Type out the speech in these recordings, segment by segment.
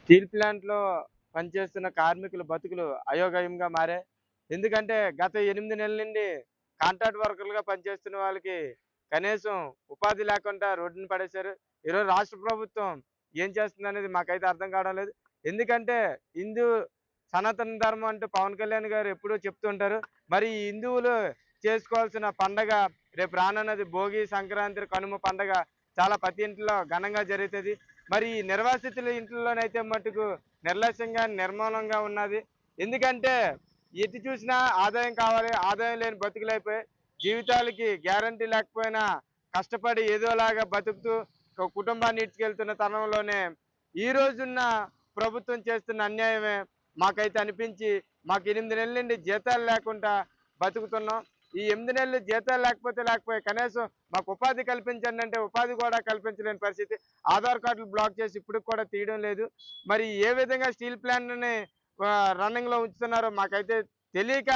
Steel ప్లాంట్‌లో పనిచేస్తున్న కార్మికుల బతుకులు అయోమయంగా మారాయి. ఎందుకంటే గత 8 నెలల నుండి కాంట్రాక్ట్ వర్కర్‌లుగా పనిచేస్తున్న వాళ్ళకి కనీసం ఉపాధి లేకుండా రోడ్డున పడేశారు. ఈరోజు రాష్ట్ర ప్రభుత్వం ఏం చేస్తుందనేది మాకైతే అర్థం కావడం లేదు. ఎందుకంటే హిందూ సనాతన ధర్మం అంటూ పవన్ కళ్యాణ్ గారు ఎప్పుడూ చెప్తూ ఉంటారు. మరి ఈ హిందువులు చేసుకోవాల్సిన పండగ రేపు రానున్నది భోగి, సంక్రాంతి, కనుమ పండగ చాలా ప్రతి ఇంట్లో ఘనంగా జరుగుతది. మరి ఈ నిర్వాసితుల ఇంట్లోనైతే మట్టుకు నిర్లక్ష్యంగా, నిర్మూలంగా ఉన్నది. ఎందుకంటే ఎటు చూసినా ఆదాయం కావాలి, ఆదాయం లేని బతుకులైపోయాయి. జీవితాలకి గ్యారంటీ లేకపోయినా కష్టపడి ఏదోలాగా బతుకుతూ కుటుంబాన్ని ఈడ్చుకెళ్తున్న తరుణంలోనే ఈ రోజున్న ప్రభుత్వం చేస్తున్న అన్యాయమే మాకైతే అనిపించి మాకు 8 నెలల నుండి జీతాలు లేకుండా బతుకుతున్నాం. ఈ 8 నెలలు జీతాలు లేకపోతే కనీసం మాకు ఉపాధి కల్పించండి అంటే ఉపాధి కూడా కల్పించలేని పరిస్థితి. ఆధార్ కార్డులు బ్లాక్ చేసి ఇప్పటికి కూడా తీయడం లేదు. మరి ఏ విధంగా స్టీల్ ప్లాంట్‌ని రన్నింగ్‌లో ఉంచుతున్నారో మాకైతే తెలియక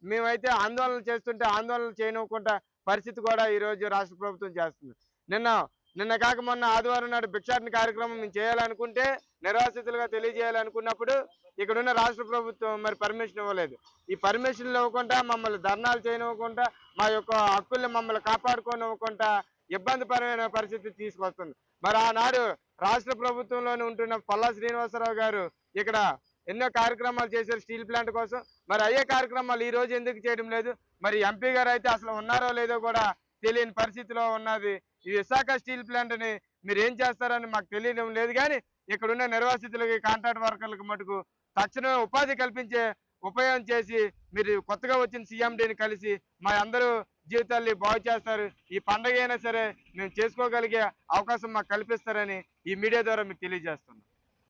మేమైతే ఆందోళనలు చేస్తుంటే ఆందోళనలు చేయనివ్వకుండా పరిస్థితి కూడా ఈరోజు రాష్ట్ర ప్రభుత్వం చేస్తుంది. నిన్న నిన్న కాక మొన్న ఆదివారం నాడు భిక్షాటన కార్యక్రమం మేము చేయాలనుకుంటే నిర్వాసితులుగా తెలియజేయాలనుకున్నప్పుడు ఇక్కడున్న రాష్ట్ర ప్రభుత్వం మరి పర్మిషన్ ఇవ్వలేదు. ఈ పర్మిషన్లు ఇవ్వకుండా మమ్మల్ని ధర్నాలు చేయనివ్వకుండా మా యొక్క హక్కుల్ని మమ్మల్ని కాపాడుకోనివ్వకుండా ఇబ్బందికరమైన పరిస్థితి తీసుకొస్తుంది. మరి ఆనాడు రాష్ట్ర ప్రభుత్వంలోనే ఉంటున్న పల్లా శ్రీనివాసరావు గారు ఇక్కడ ఎన్నో కార్యక్రమాలు చేశారు స్టీల్ ప్లాంట్ కోసం. మరి అయ్యే కార్యక్రమాలు ఈ రోజు ఎందుకు చేయడం లేదు? మరి ఎంపీ గారు అయితే అసలు ఉన్నారో లేదో కూడా తెలియని పరిస్థితిలో ఉన్నది. ఈ విశాఖ స్టీల్ ప్లాంట్‌ని మీరేం చేస్తారని మాకు తెలియడం లేదు గానీ, ఇక్కడున్న నిర్వాసితులకి, కాంట్రాక్ట్ వర్కర్‌లకు మటుకు తక్షణమే ఉపాధి కల్పించే ఉపయోగం చేసి, మీరు కొత్తగా వచ్చిన సీఎండీని కలిసి మా అందరూ జీవితాల్ని బాగు చేస్తారు. ఈ పండగ అయినా సరే మేము చేసుకోగలిగే అవకాశం మాకు కల్పిస్తారని ఈ మీడియా ద్వారా మీకు తెలియజేస్తున్నాం.